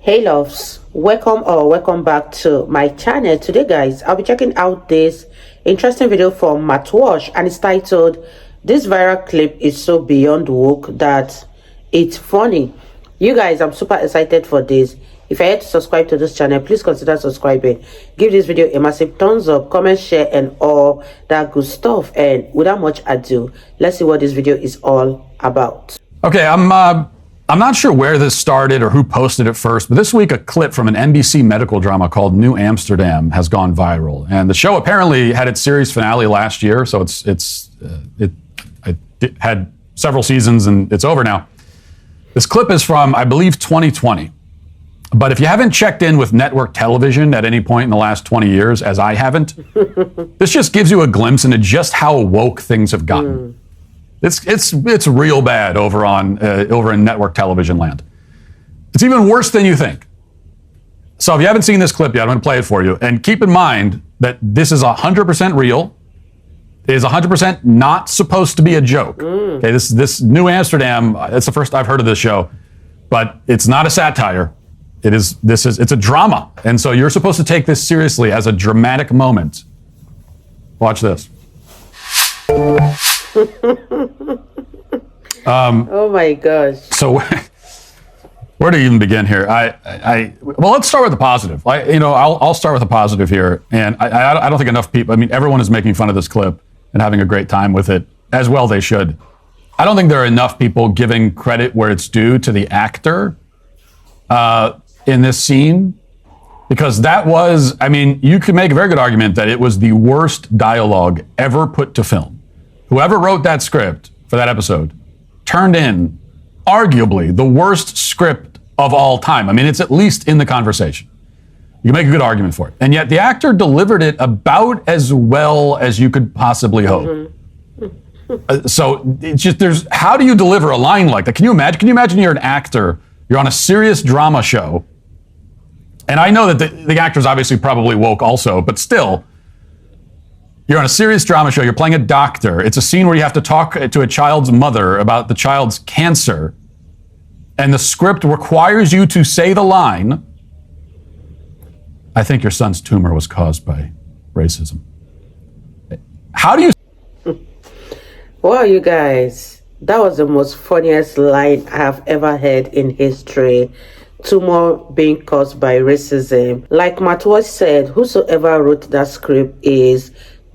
Hey loves, welcome back to my channel. Today guys, I'll be checking out this interesting video from Walsh, and it's titled "This viral clip is so beyond woke that it's funny." You guys, I'm super excited for this. If you're yet to subscribe to this channel, please consider subscribing. Give this video a massive thumbs up, comment, share, and all that good stuff. And without much ado, let's see what this video is all about. Okay, I'm not sure where this started or who posted it first, but this week a clip from an NBC medical drama called New Amsterdam has gone viral, and the show apparently had its series finale last year, so it had several seasons and it's over now. This clip is from, I believe, 2020. But if you haven't checked in with network television at any point in the last 20 years, as I haven't, this just gives you a glimpse into just how woke things have gotten. It's real bad over in network television land. It's even worse than you think. So if you haven't seen this clip yet, I'm going to play it for you. And keep in mind that this is 100% real. It is 100% not supposed to be a joke. Okay, this New Amsterdam, it's the first I've heard of this show, but it's not a satire. It's a drama. And so you're supposed to take this seriously as a dramatic moment. Watch this. Oh my gosh. So where to even begin here? Well, let's start with the positive. I'll start with the positive here. And I don't think enough people, everyone is making fun of this clip and having a great time with it, as well they should. I don't think there are enough people giving credit where it's due to the actor in this scene, because that was, you could make a very good argument that it was the worst dialogue ever put to film. Whoever wrote that script for that episode turned in arguably the worst script of all time. It's at least in the conversation. You can make a good argument for it. And yet the actor delivered it about as well as you could possibly hope. So it's just, how do you deliver a line like that? Can you imagine you're an actor, you're on a serious drama show, and I know that the actor's obviously probably woke also, but still, you're on a serious drama show, you're playing a doctor, it's a scene where you have to talk to a child's mother about the child's cancer, and the script requires you to say the line, "I think your son's tumor was caused by racism." How do you... Wow, you guys, that was the most funniest line I have ever heard in history. Tumor being caused by racism. Like Walsh said, whosoever wrote that script is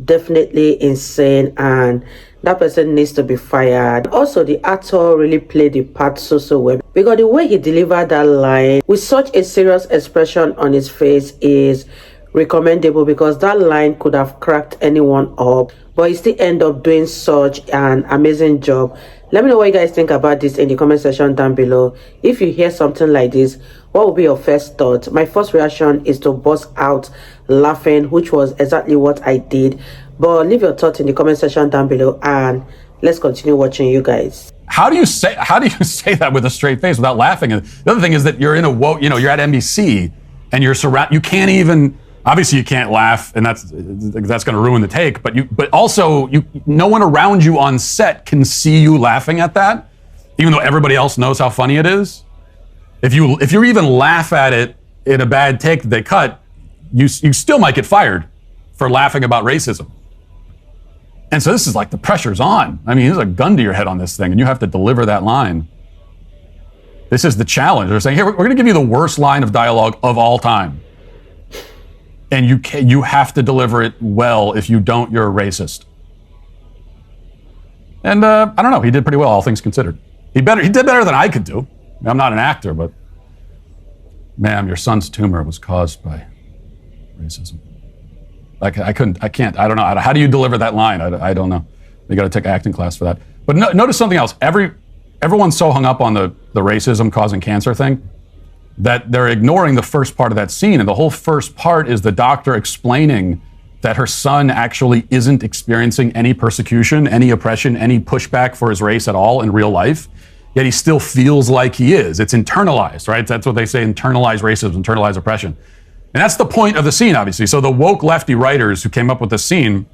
definitely insane, and that person needs to be fired. Also, the actor really played the part so well, because the way he delivered that line with such a serious expression on his face is recommendable, because that line could have cracked anyone up, but he still ended up doing such an amazing job. Let me know what you guys think about this in the comment section down below. If you hear something like this, what will be your first thought? My first reaction is to burst out laughing, which was exactly what I did. But leave your thoughts in the comment section down below, and let's continue watching, you guys. How do you say that with a straight face without laughing? And the other thing is that you're in you're at NBC and you're surrounded. You can't even, obviously you can't laugh, and that's going to ruin the take. But also no one around you on set can see you laughing at that, even though everybody else knows how funny it is. If you even laugh at it in a bad take that they cut, you still might get fired for laughing about racism. And so this is like, the pressure's on. There's a gun to your head on this thing, and you have to deliver that line. This is the challenge. They're saying, here, we're going to give you the worst line of dialogue of all time. And you have to deliver it well. If you don't, you're a racist. And I don't know, he did pretty well, all things considered. He did better than I could do. I'm not an actor, but ma'am, your son's tumor was caused by racism. I don't know. How do you deliver that line? I don't know. You got to take an acting class for that. But notice something else. Everyone's so hung up on the racism causing cancer thing that they're ignoring the first part of that scene. And the whole first part is the doctor explaining that her son actually isn't experiencing any persecution, any oppression, any pushback for his race at all in real life. Yet he still feels like he is. It's internalized, right? That's what they say, internalized racism, internalized oppression. And that's the point of the scene, obviously. So the woke lefty writers who came up with this scene,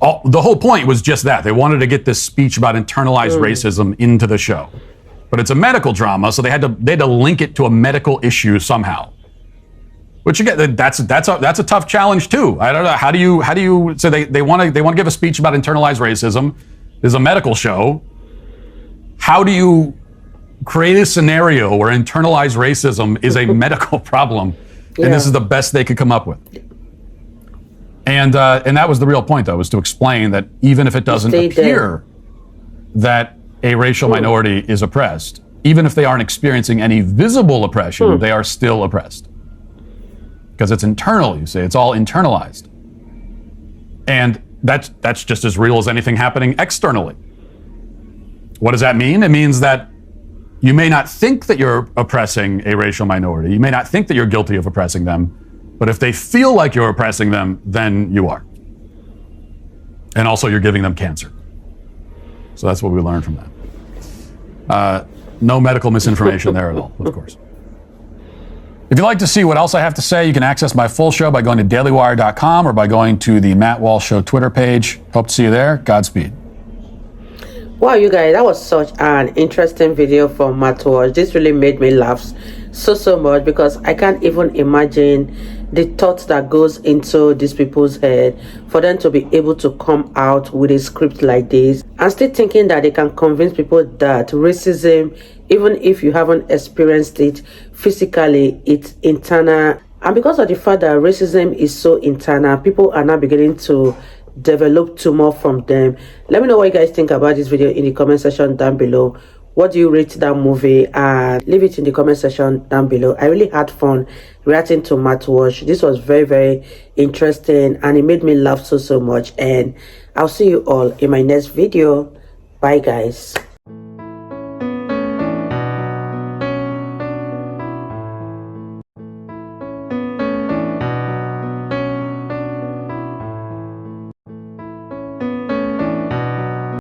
the whole point was just that. They wanted to get this speech about internalized racism into the show. but it's a medical drama, so they had to link it to a medical issue somehow. Which again, that's a tough challenge too. I don't know, how do you so they want to give a speech about internalized racism. There's a medical show. How do you create a scenario where internalized racism is a medical problem, and this is the best they could come up with? And that was the real point, though, was to explain that even if it doesn't appear that a racial minority is oppressed, even if they aren't experiencing any visible oppression, they are still oppressed. Because it's internal, you see, it's all internalized. And that's just as real as anything happening externally. What does that mean? It means that you may not think that you're oppressing a racial minority. You may not think that you're guilty of oppressing them, but if they feel like you're oppressing them, then you are. And also you're giving them cancer. So that's what we learned from that. No medical misinformation there at all, of course. If you'd like to see what else I have to say, you can access my full show by going to dailywire.com or by going to the Matt Walsh Show Twitter page. Hope to see you there. Godspeed. Wow, you guys, that was such an interesting video from Matt Walsh. This really made me laugh so much, because I can't even imagine the thoughts that goes into these people's head for them to be able to come out with a script like this and still thinking that they can convince people that racism, even if you haven't experienced it physically, it's internal. And because of the fact that racism is so internal, people are now beginning to develop tumor from them. Let me know what you guys think about this video in the comment section down below. What do you rate that movie? And leave it in the comment section down below. I really had fun reacting to Matt Walsh. This was very interesting, and it made me laugh so much. And I'll see you all in my next video. Bye guys.